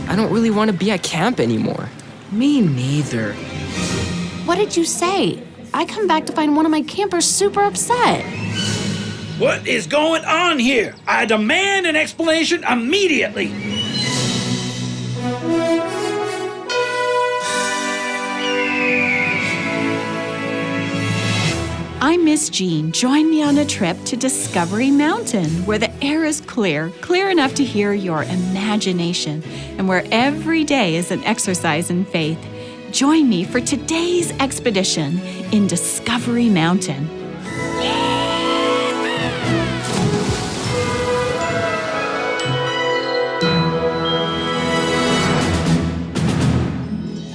I don't really want to be at camp anymore. Me neither. What did you say? I come back to find one of my campers super upset. What is going on here? I demand an explanation immediately. I'm Miss Jean. Join me on a trip to Discovery Mountain, where the air is clear enough to hear your imagination, and where every day is an exercise in faith. Join me for today's expedition in Discovery Mountain.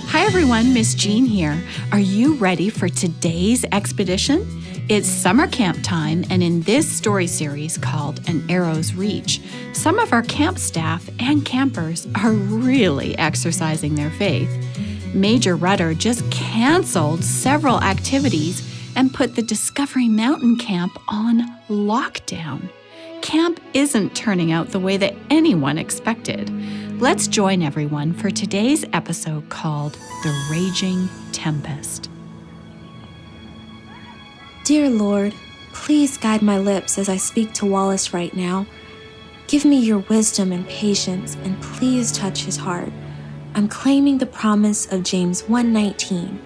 Hi everyone, Miss Jean here. Are you ready for today's expedition? It's summer camp time, and in this story series called An Arrow's Reach, some of our camp staff and campers are really exercising their faith. Major Ruhder just canceled several activities and put the Discovery Mountain camp on lockdown. Camp isn't turning out the way that anyone expected. Let's join everyone for today's episode called The Raging Tempest. Dear Lord, please guide my lips as I speak to Wallace right now. Give me your wisdom and patience, and please touch his heart. I'm claiming the promise of James 1:19.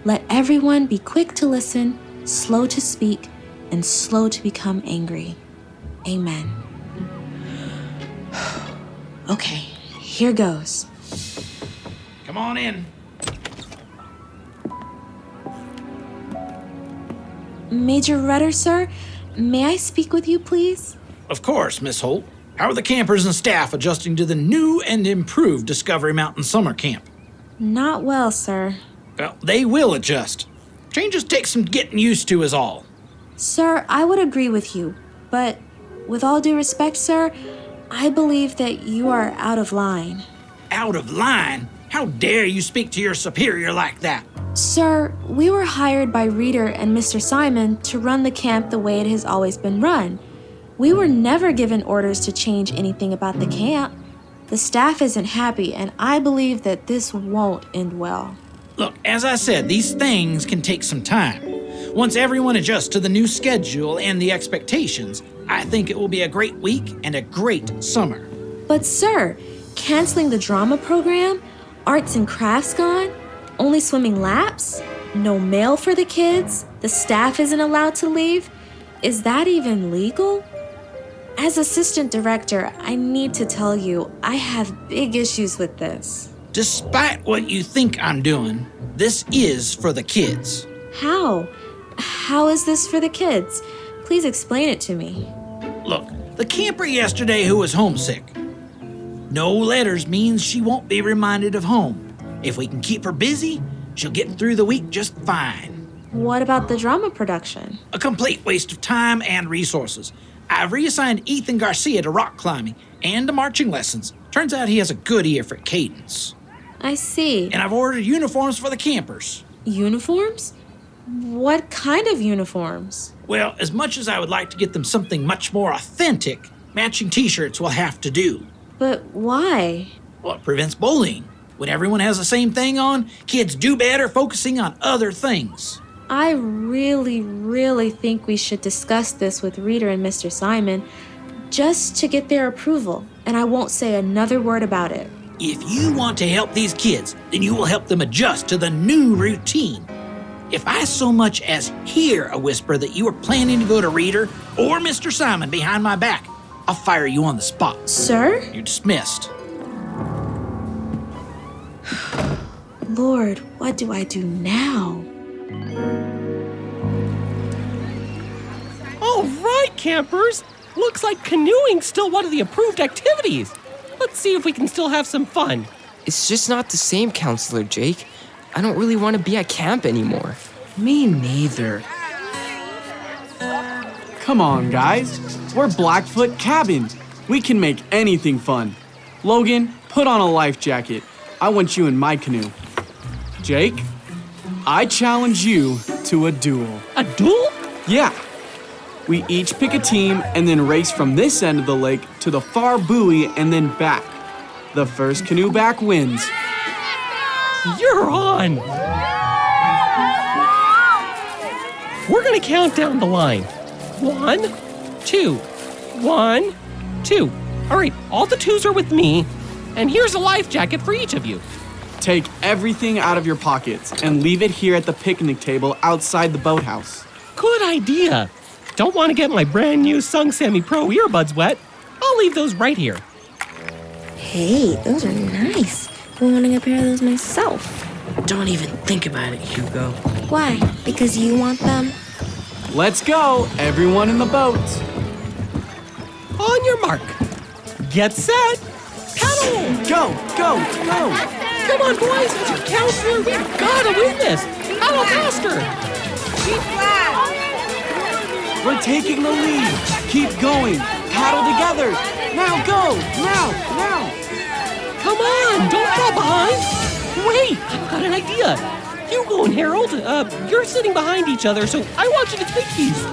Let everyone be quick to listen, slow to speak, and slow to become angry. Amen. Okay, here goes. Come on in. Major Ruhder, sir, may I speak with you, please? Of course, Miss Holt. How are the campers and staff adjusting to the new and improved Discovery Mountain summer camp? Not well, sir. Well, they will adjust. Changes take some getting used to is all. Sir, I would agree with you, but with all due respect, sir, I believe that you are out of line. Out of line? How dare you speak to your superior like that? Sir, we were hired by Ruhder and Mr. Simon to run the camp the way it has always been run. We were never given orders to change anything about the camp. The staff isn't happy, and I believe that this won't end well. Look, as I said, these things can take some time. Once everyone adjusts to the new schedule and the expectations, I think it will be a great week and a great summer. But sir, canceling the drama program, arts and crafts gone, only swimming laps, no mail for the kids, the staff isn't allowed to leave. Is that even legal? As assistant director, I need to tell you, I have big issues with this. Despite what you think I'm doing, this is for the kids. How? How is this for the kids? Please explain it to me. Look, the camper yesterday who was homesick. No letters means she won't be reminded of home. If we can keep her busy, she'll get through the week just fine. What about the drama production? A complete waste of time and resources. I've reassigned Ethan Garcia to rock climbing and to marching lessons. Turns out he has a good ear for cadence. I see. And I've ordered uniforms for the campers. Uniforms? What kind of uniforms? Well, as much as I would like to get them something much more authentic, matching t-shirts will have to do. But why? Well, it prevents bullying. When everyone has the same thing on, kids do better focusing on other things. I really think we should discuss this with Ruhder and Mr. Simon just to get their approval, and I won't say another word about it. If you want to help these kids, then you will help them adjust to the new routine. If I so much as hear a whisper that you are planning to go to Ruhder or Mr. Simon behind my back, I'll fire you on the spot. Sir? You're dismissed. Lord, what do I do now? All right, campers. Looks like canoeing's still one of the approved activities. Let's see if we can still have some fun. It's just not the same, Counselor Jake. I don't really want to be at camp anymore. Me neither. Come on, guys. We're Blackfoot Cabin. We can make anything fun. Logan, put on a life jacket. I want you in my canoe. Jake, I challenge you to a duel. A duel? Yeah. We each pick a team and then race from this end of the lake to the far buoy and then back. The first canoe back wins. You're on! We're gonna count down the line. 1, 2. 1, 2. All right, all the twos are with me, and here's a life jacket for each of you. Take everything out of your pockets and leave it here at the picnic table outside the boathouse. Good idea. Don't want to get my brand new Sung Sammy Pro earbuds wet. I'll leave those right here. Hey, those are nice. I'm wanting a pair of those myself. Don't even think about it, Hugo. Why? Because you want them? Let's go, everyone in the boat. On your mark. Get set. Paddle! Go, go, go. Come on, boys. It's your counselor. We've got to win this. Paddle faster. We're taking the lead. Keep going. Paddle together. Now go. Now. Come on. Don't fall behind. Wait, I've got an idea. Hugo and Harold, you're sitting behind each other, so I want you to take these.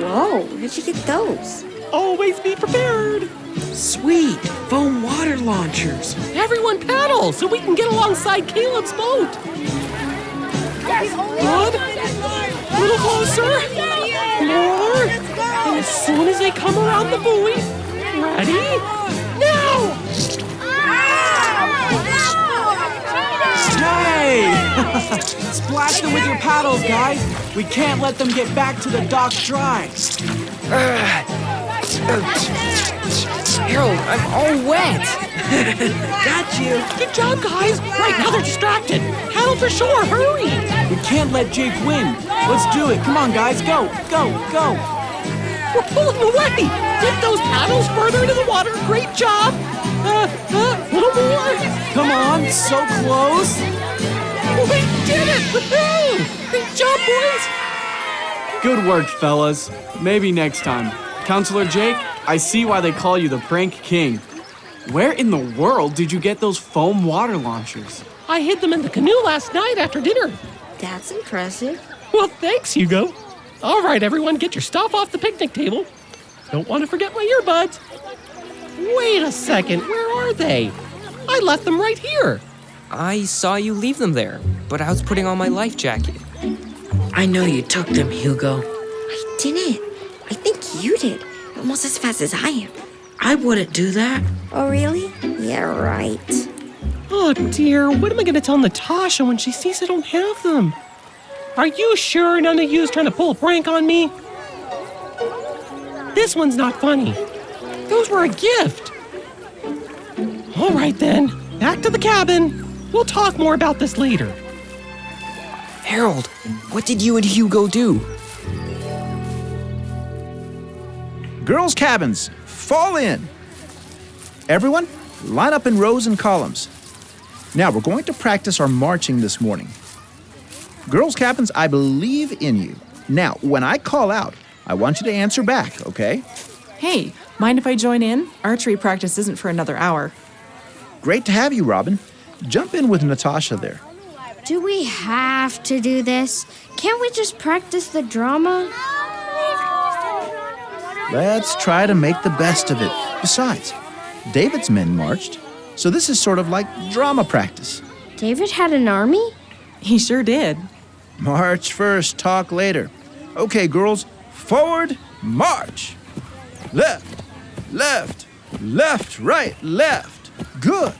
Whoa, where'd you get those? Always be prepared. Sweet, foam water launchers. Everyone paddle so we can get alongside Caleb's boat. Good. A little closer. More. And as soon as they come around the buoy, ready? Now! Hey! Splash them with your paddles, guys. We can't let them get back to the dock dry. Harold, I'm all wet. Got you. Good job, guys. Right now they're distracted. Paddle for shore. Hurry. We can't let Jake win. Let's do it. Come on, guys. Go. We're pulling away. Dip those paddles further into the water. Great job. A little more. Come on, so close. We did it. Woohoo! Great job, boys. Good work, fellas. Maybe next time. Counselor Jake, I see why they call you the Prank King. Where in the world did you get those foam water launchers? I hid them in the canoe last night after dinner. That's impressive. Well, thanks, Hugo. All right, everyone, get your stuff off the picnic table. Don't want to forget my earbuds. Wait a second, where are they? I left them right here. I saw you leave them there, but I was putting on my life jacket. I know you took them, Hugo. I didn't. I think you did. Almost as fast as I am. I wouldn't do that. Oh, really? Yeah, right. Oh, dear, what am I going to tell Natasha when she sees I don't have them? Are you sure none of you's trying to pull a prank on me? This one's not funny. Those were a gift. All right, then. Back to the cabin. We'll talk more about this later. Harold, what did you and Hugo do? Girls' cabins, fall in. Everyone, line up in rows and columns. Now, we're going to practice our marching this morning. Girls' cabins, I believe in you. Now, when I call out, I want you to answer back, okay? Hey, mind if I join in? Archery practice isn't for another hour. Great to have you, Robin. Jump in with Natasha there. Do we have to do this? Can't we just practice the drama? Let's try to make the best of it. Besides, David's men marched, so this is sort of like drama practice. David had an army? He sure did. March first, talk later. Okay, girls, forward, march. Left, left, left, right, left. Good.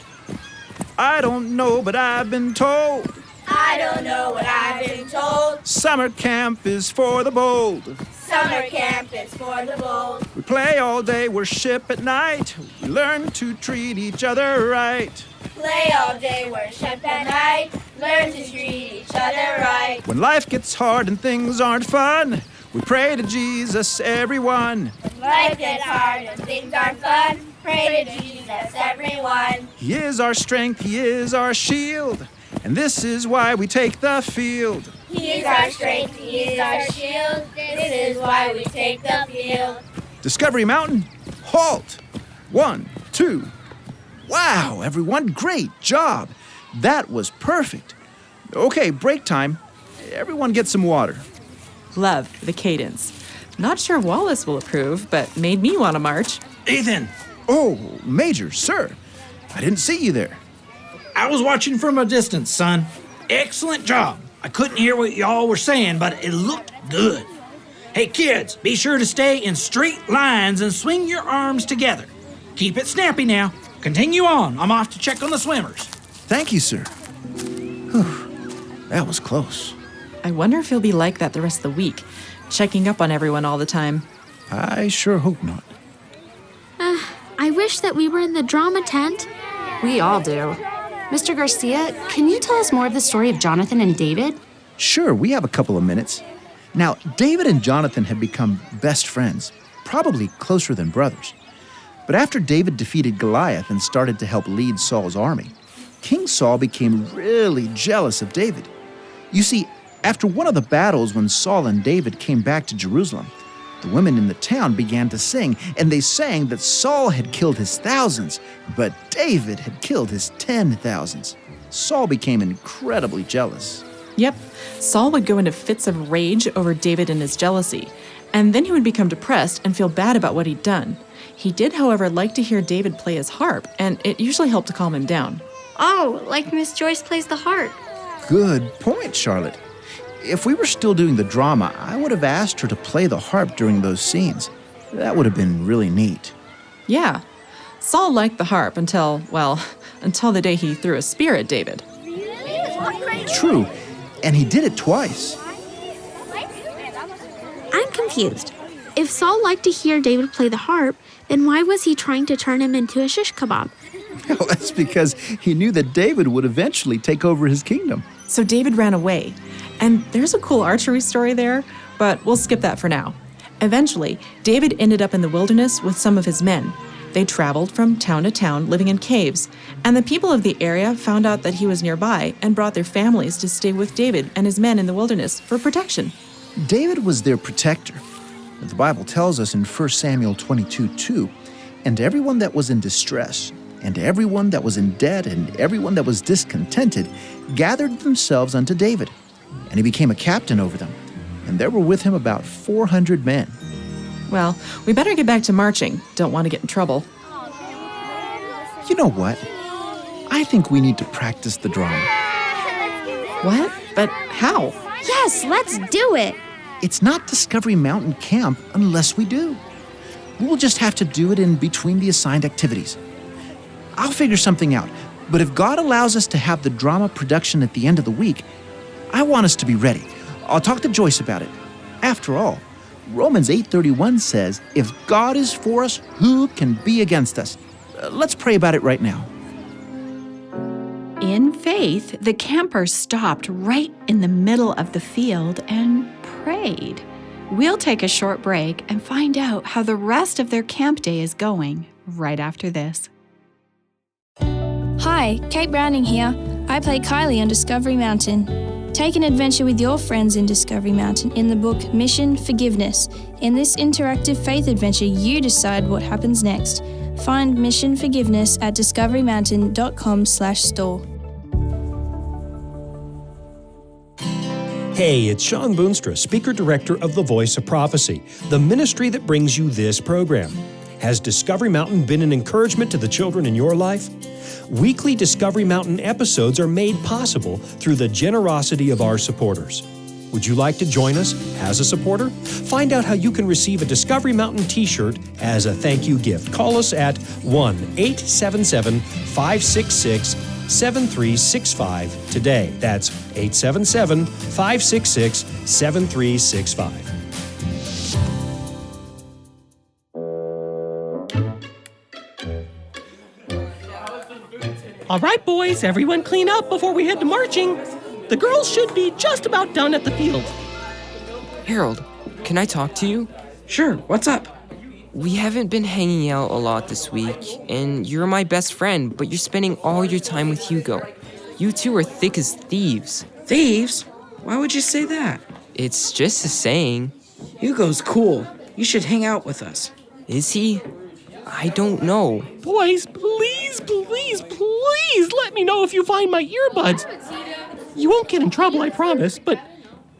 I don't know, but I've been told. I don't know what I've been told. Summer camp is for the bold. Summer camp is for the bold. We play all day, worship at night. We learn to treat each other right. Play all day, worship at night. Learn to treat each other right. When life gets hard and things aren't fun, we pray to Jesus, everyone. Life gets hard and things aren't fun. Pray to Jesus, everyone. He is our strength, He is our shield, and this is why we take the field. He is our strength, He is our shield. This is why we take the field. Discovery Mountain, halt. 1, 2. Wow, everyone, great job. That was perfect. Okay, break time. Everyone get some water. Loved the cadence. Not sure Wallace will approve, but made me want to march. Ethan! Oh, Major, sir. I didn't see you there. I was watching from a distance, son. Excellent job. I couldn't hear what y'all were saying, but it looked good. Hey, kids, be sure to stay in straight lines and swing your arms together. Keep it snappy now. Continue on. I'm off to check on the swimmers. Thank you, sir. Whew, that was close. I wonder if he'll be like that the rest of the week, checking up on everyone all the time. I sure hope not. I wish that we were in the drama tent. We all do. Mr. Garcia, can you tell us more of the story of Jonathan and David? Sure, we have a couple of minutes. Now, David and Jonathan had become best friends, probably closer than brothers. But after David defeated Goliath and started to help lead Saul's army, King Saul became really jealous of David. You see, after one of the battles when Saul and David came back to Jerusalem, the women in the town began to sing, and they sang that Saul had killed his thousands, but David had killed his 10,000s. Saul became incredibly jealous. Yep, Saul would go into fits of rage over David and his jealousy, and then he would become depressed and feel bad about what he'd done. He did, however, like to hear David play his harp, and it usually helped to calm him down. Oh, like Miss Joyce plays the harp. Good point, Charlotte. If we were still doing the drama, I would have asked her to play the harp during those scenes. That would have been really neat. Yeah, Saul liked the harp until the day he threw a spear at David. True, and he did it twice. I'm confused. If Saul liked to hear David play the harp, then why was he trying to turn him into a shish kebab? Well, that's because he knew that David would eventually take over his kingdom. So David ran away. And there's a cool archery story there, but we'll skip that for now. Eventually, David ended up in the wilderness with some of his men. They traveled from town to town, living in caves, and the people of the area found out that he was nearby and brought their families to stay with David and his men in the wilderness for protection. David was their protector. The Bible tells us in 1 Samuel 22:2, and everyone that was in distress, and everyone that was in debt, and everyone that was discontented, gathered themselves unto David. And he became a captain over them. And there were with him about 400 men. Well, we better get back to marching. Don't want to get in trouble. You know what? I think we need to practice the drama. What? But how? Yes, let's do it. It's not Discovery Mountain Camp unless we do. We'll just have to do it in between the assigned activities. I'll figure something out. But if God allows us to have the drama production at the end of the week, I want us to be ready. I'll talk to Joyce about it. After all, Romans 8:31 says, if God is for us, who can be against us? Let's pray about it right now. In faith, the campers stopped right in the middle of the field and prayed. We'll take a short break and find out how the rest of their camp day is going right after this. Hi, Kate Browning here. I play Kylie on Discovery Mountain. Take an adventure with your friends in Discovery Mountain in the book Mission Forgiveness. In this interactive faith adventure, you decide what happens next. Find Mission Forgiveness at discoverymountain.com/store. Hey, it's Sean Boonstra, Speaker Director of The Voice of Prophecy, the ministry that brings you this program. Has Discovery Mountain been an encouragement to the children in your life? Weekly Discovery Mountain episodes are made possible through the generosity of our supporters. Would you like to join us as a supporter? Find out how you can receive a Discovery Mountain t-shirt as a thank you gift. Call us at 1-877-566-7365 today. That's 877-566-7365. All right, boys, everyone clean up before we head to marching. The girls should be just about done at the field. Harold, can I talk to you? Sure, what's up? We haven't been hanging out a lot this week, and you're my best friend, but you're spending all your time with Hugo. You two are thick as thieves. Thieves? Why would you say that? It's just a saying. Hugo's cool. You should hang out with us. Is he? I don't know. Boys, please let me know if you find my earbuds. You won't get in trouble, I promise, but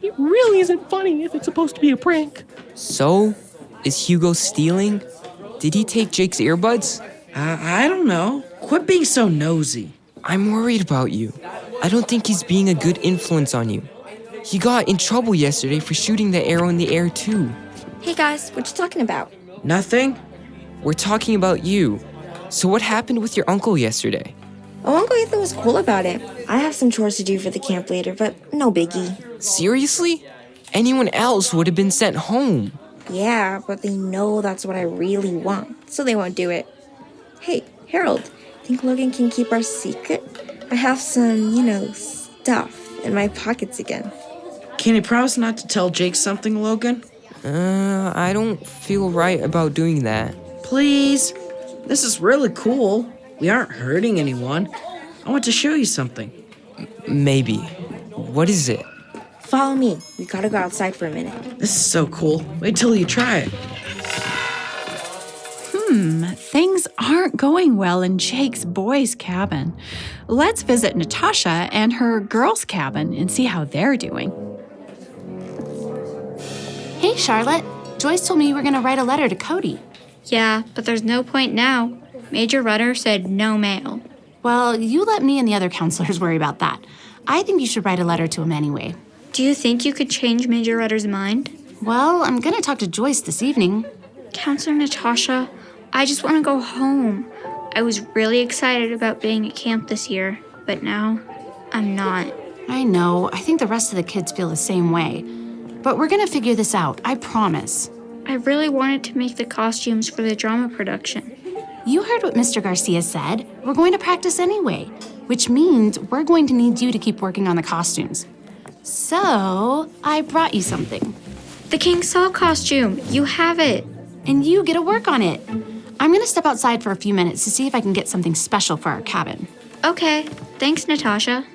it really isn't funny if it's supposed to be a prank. So, is Hugo stealing? Did he take Jake's earbuds? I don't know. Quit being so nosy. I'm worried about you. I don't think he's being a good influence on you. He got in trouble yesterday for shooting the arrow in the air too. Hey guys, what you talking about? Nothing? We're talking about you. So what happened with your uncle yesterday? Oh, Uncle Ethan was cool about it. I have some chores to do for the camp later, but no biggie. Seriously? Anyone else would have been sent home. Yeah, but they know that's what I really want, so they won't do it. Hey, Harold, think Logan can keep our secret? I have some, stuff in my pockets again. Can you promise not to tell Jake something, Logan? I don't feel right about doing that. Please? This is really cool. We aren't hurting anyone. I want to show you something. Maybe. What is it? Follow me. We gotta go outside for a minute. This is so cool. Wait till you try it. Things aren't going well in Jake's boys' cabin. Let's visit Natasha and her girls' cabin and see how they're doing. Hey, Charlotte. Joyce told me you were going to write a letter to Cody. Yeah, but there's no point now. Major Ruhder said no mail. Well, you let me and the other counselors worry about that. I think you should write a letter to him anyway. Do you think you could change Major Ruhder's mind? Well, I'm going to talk to Joyce this evening. Counselor Natasha, I just want to go home. I was really excited about being at camp this year, but now I'm not. I know. I think the rest of the kids feel the same way. But we're going to figure this out, I promise. I really wanted to make the costumes for the drama production. You heard what Mr. Garcia said. We're going to practice anyway, which means we're going to need you to keep working on the costumes. So, I brought you something. The King Saul costume. You have it. And you get to work on it. I'm going to step outside for a few minutes to see if I can get something special for our cabin. Okay. Thanks, Natasha.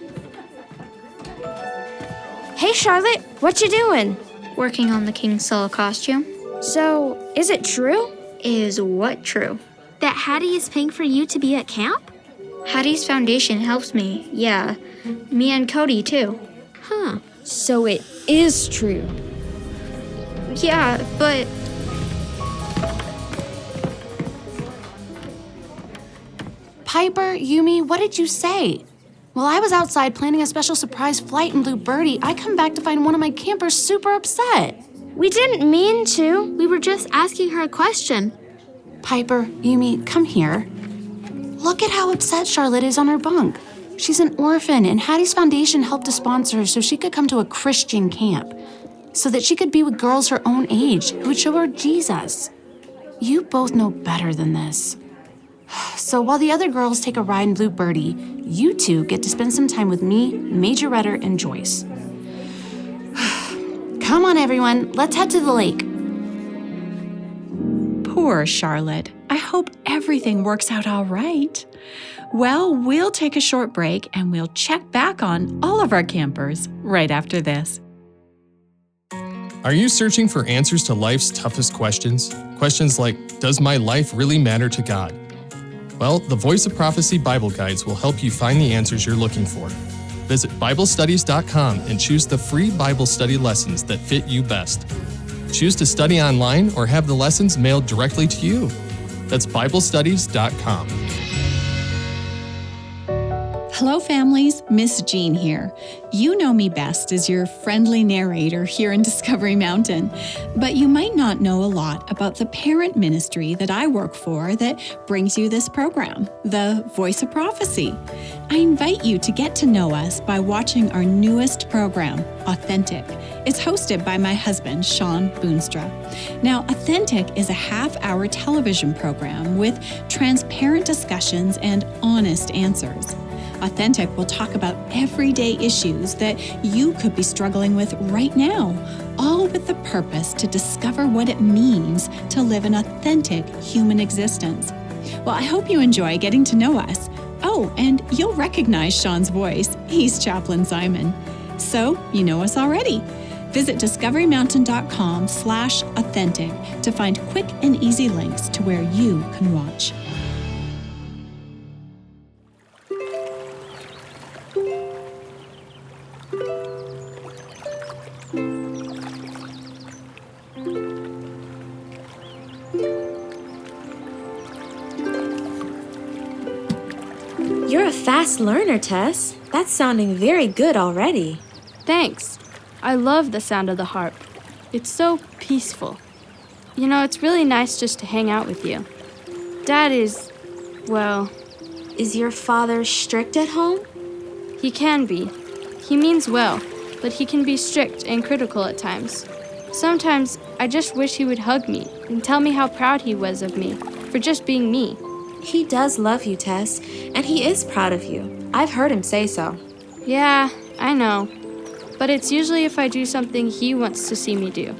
Hey, Charlotte, what you doing? Working on the King Saul costume. So, is it true? Is what true? That Hattie is paying for you to be at camp? Hattie's foundation helps me, yeah. Me and Cody, too. Huh. So it is true. Yeah, but... Piper, Yumi, what did you say? While I was outside planning a special surprise flight in Blue Birdie, I come back to find one of my campers super upset. We didn't mean to. We were just asking her a question. Piper, Yumi, come here. Look at how upset Charlotte is on her bunk. She's an orphan, and Hattie's foundation helped to sponsor her so she could come to a Christian camp, so that she could be with girls her own age who would show her Jesus. You both know better than this. So while the other girls take a ride in Blue Birdie, you two get to spend some time with me, Major Ruhder, and Joyce. Come on, everyone. Let's head to the lake. Poor Charlotte. I hope everything works out all right. Well, we'll take a short break and we'll check back on all of our campers right after this. Are you searching for answers to life's toughest questions? Questions like, does my life really matter to God? Well, the Voice of Prophecy Bible Guides will help you find the answers you're looking for. Visit BibleStudies.com and choose the free Bible study lessons that fit you best. Choose to study online or have the lessons mailed directly to you. That's BibleStudies.com. Hello, families. Miss Jean here. You know me best as your friendly narrator here in Discovery Mountain, but you might not know a lot about the parent ministry that I work for that brings you this program, the Voice of Prophecy. I invite you to get to know us by watching our newest program, Authentic. It's hosted by my husband, Sean Boonstra. Now, Authentic is a half-hour television program with transparent discussions and honest answers. Authentic will talk about everyday issues that you could be struggling with right now, all with the purpose to discover what it means to live an authentic human existence. Well, I hope you enjoy getting to know us. Oh, and you'll recognize Sean's voice. He's Chaplain Simon. So, you know us already. Visit discoverymountain.com/authentic to find quick and easy links to where you can watch. You're a fast learner, Tess. That's sounding very good already. Thanks. I love the sound of the harp. It's so peaceful. You know, it's really nice just to hang out with you. Dad is, well... Is your father strict at home? He can be. He means well, but he can be strict and critical at times. Sometimes I just wish he would hug me and tell me how proud he was of me for just being me. He does love you, Tess, and he is proud of you. I've heard him say so. Yeah, I know. But it's usually if I do something he wants to see me do,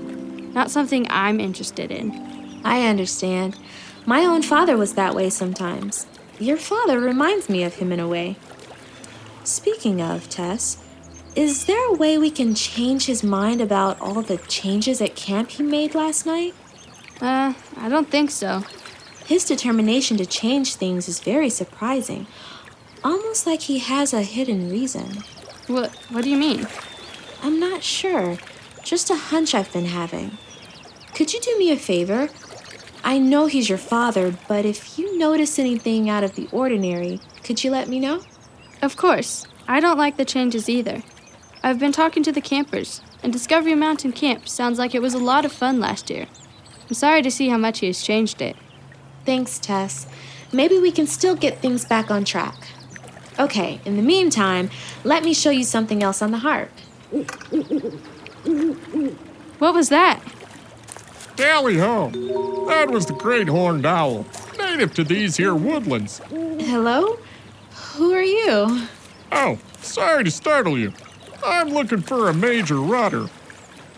not something I'm interested in. I understand. My own father was that way sometimes. Your father reminds me of him in a way. Speaking of, Tess, is there a way we can change his mind about all the changes at camp he made last night? I don't think so. His determination to change things is very surprising. Almost like he has a hidden reason. What do you mean? I'm not sure. Just a hunch I've been having. Could you do me a favor? I know he's your father, but if you notice anything out of the ordinary, could you let me know? Of course. I don't like the changes either. I've been talking to the campers, and Discovery Mountain Camp sounds like it was a lot of fun last year. I'm sorry to see how much he has changed it. Thanks, Tess. Maybe we can still get things back on track. Okay, in the meantime, let me show you something else on the harp. What was that? Tally ho! That was the great horned owl, native to these here woodlands. Hello? Who are you? Oh, sorry to startle you. I'm looking for a Major Ruhder.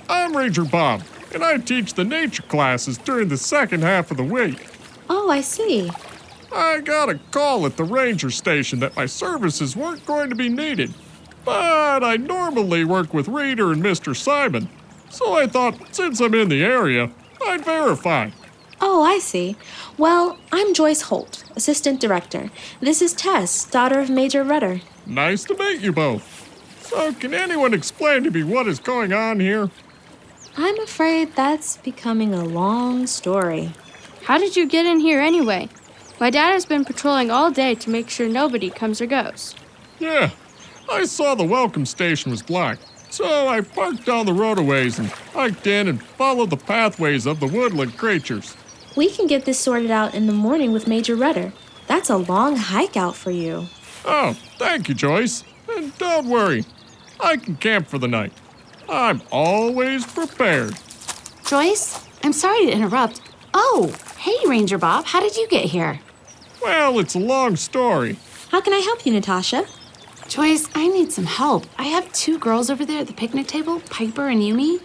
I'm Ranger Bob, and I teach the nature classes during the second half of the week. Oh, I see. I got a call at the ranger station that my services weren't going to be needed, but I normally work with Reader and Mr. Simon, so I thought since I'm in the area, I'd verify. Oh, I see. Well, I'm Joyce Holt, Assistant Director. This is Tess, daughter of Major Ruhder. Nice to meet you both. So can anyone explain to me what is going on here? I'm afraid that's becoming a long story. How did you get in here anyway? My dad has been patrolling all day to make sure nobody comes or goes. Yeah, I saw the welcome station was blocked, so I parked down the roadaways and hiked in and followed the pathways of the woodland creatures. We can get this sorted out in the morning with Major Ruhder. That's a long hike out for you. Oh, thank you, Joyce. And don't worry, I can camp for the night. I'm always prepared. Joyce, I'm sorry to interrupt. Oh, hey, Ranger Bob, how did you get here? Well, it's a long story. How can I help you, Natasha? Joyce, I need some help. I have 2 girls over there at the picnic table, Piper and Yumi.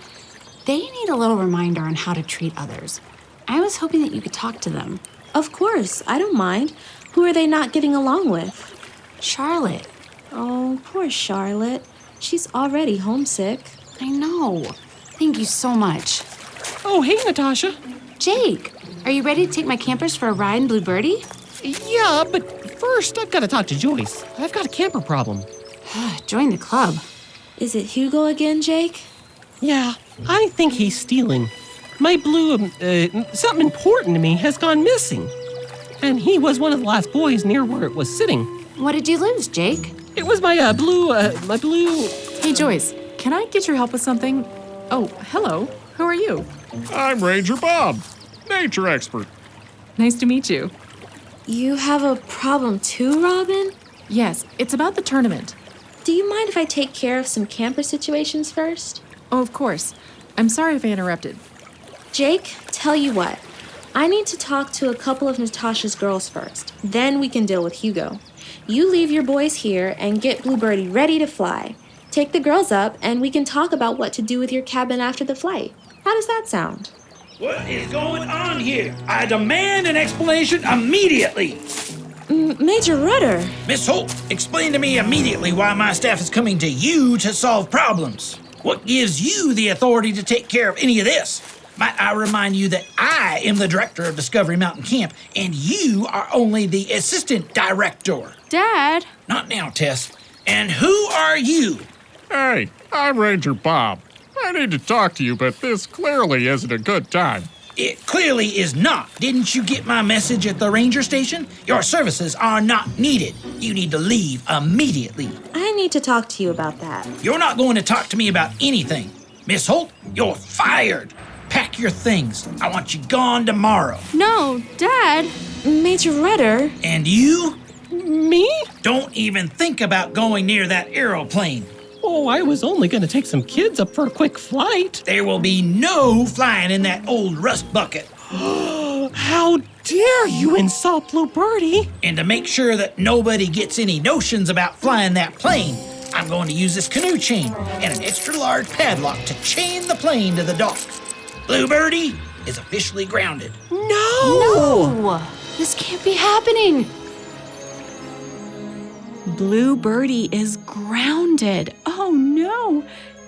They need a little reminder on how to treat others. I was hoping that you could talk to them. Of course, I don't mind. Who are they not getting along with? Charlotte. Oh, poor Charlotte. She's already homesick. I know. Thank you so much. Oh, hey, Natasha. Jake, are you ready to take my campers for a ride in Blue Birdie? Yeah, but first I've got to talk to Joyce. I've got a camper problem. Join the club. Is it Hugo again, Jake? Yeah, I think he's stealing. My blue, something important to me has gone missing. And he was one of the last boys near where it was sitting. What did you lose, Jake? It was my blue. Hey, Joyce, can I get your help with something? Oh, hello. Who are you? I'm Ranger Bob, nature expert. Nice to meet you. You have a problem too, Robin? Yes, it's about the tournament. Do you mind if I take care of some camper situations first? Oh, of course. I'm sorry if I interrupted. Jake, tell you what. I need to talk to a couple of Natasha's girls first. Then we can deal with Hugo. You leave your boys here and get Blue Birdie ready to fly. Take the girls up and we can talk about what to do with your cabin after the flight. How does that sound? What is going on here? I demand an explanation immediately. Major Ruhder. Miss Holt, explain to me immediately why my staff is coming to you to solve problems. What gives you the authority to take care of any of this? Might I remind you that I am the director of Discovery Mountain Camp, and you are only the assistant director. Dad? Not now, Tess. And who are you? Hey, I'm Ranger Bob. I need to talk to you, but this clearly isn't a good time. It clearly is not. Didn't you get my message at the ranger station? Your services are not needed. You need to leave immediately. I need to talk to you about that. You're not going to talk to me about anything. Miss Holt, you're fired. Pack your things. I want you gone tomorrow. No, Dad. Major Ruhder. And you? Me? Don't even think about going near that aeroplane. Oh, I was only going to take some kids up for a quick flight. There will be no flying in that old rust bucket. How dare you insult Blue Birdie? And to make sure that nobody gets any notions about flying that plane, I'm going to use this canoe chain and an extra large padlock to chain the plane to the dock. Blue Birdie is officially grounded. No! This can't be happening. Blue Birdie is grounded. Oh no!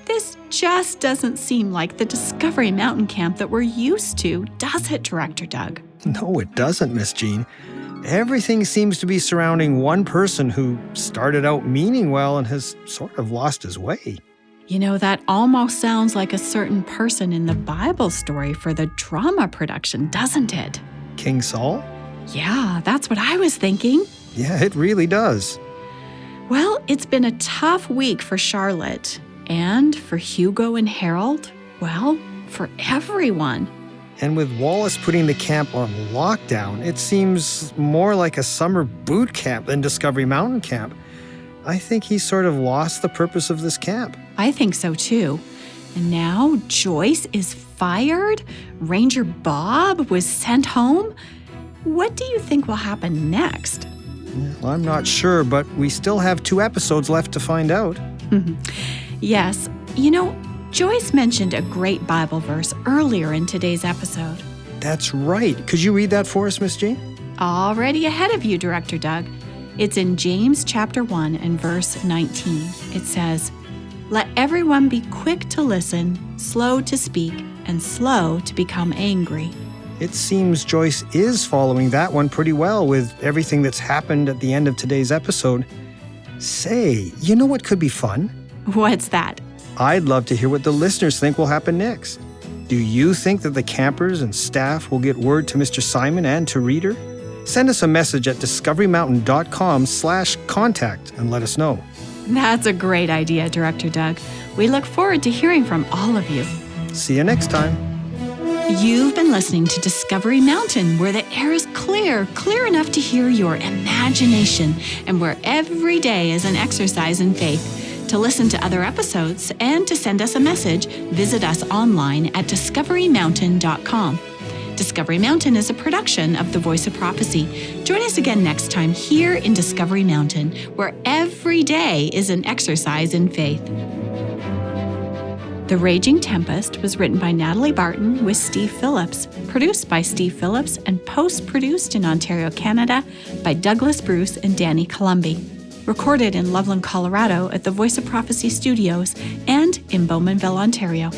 This just doesn't seem like the Discovery Mountain camp that we're used to, does it, Director Doug? No, it doesn't, Miss Jean. Everything seems to be surrounding one person who started out meaning well and has sort of lost his way. You know, that almost sounds like a certain person in the Bible story for the drama production, doesn't it? King Saul? Yeah, that's what I was thinking. Yeah, it really does. Well, it's been a tough week for Charlotte and for Hugo and Harold. Well, for everyone. And with Wallace putting the camp on lockdown, it seems more like a summer boot camp than Discovery Mountain camp. I think he's sort of lost the purpose of this camp. I think so too. And now Joyce is fired? Ranger Bob was sent home? What do you think will happen next? Well, I'm not sure, but we still have 2 episodes left to find out. Yes. You know, Joyce mentioned a great Bible verse earlier in today's episode. That's right. Could you read that for us, Miss Jean? Already ahead of you, Director Doug. It's in James chapter 1 and verse 19. It says, "Let everyone be quick to listen, slow to speak, and slow to become angry." It seems Joyce is following that one pretty well with everything that's happened at the end of today's episode. Say, you know what could be fun? What's that? I'd love to hear what the listeners think will happen next. Do you think that the campers and staff will get word to Mr. Simon and to Reader? Send us a message at discoverymountain.com/contact and let us know. That's a great idea, Director Doug. We look forward to hearing from all of you. See you next time. You've been listening to Discovery Mountain, where the air is clear enough to hear your imagination, and where every day is an exercise in faith. To listen to other episodes and to send us a message, visit us online at discoverymountain.com. Discovery Mountain is a production of The Voice of Prophecy. Join us again next time here in Discovery Mountain, where every day is an exercise in faith. The Raging Tempest was written by Natalie Barton with Steve Phillips, produced by Steve Phillips, and post-produced in Ontario, Canada by Douglas Bruce and Danny Columbi. Recorded in Loveland, Colorado at the Voice of Prophecy Studios and in Bowmanville, Ontario.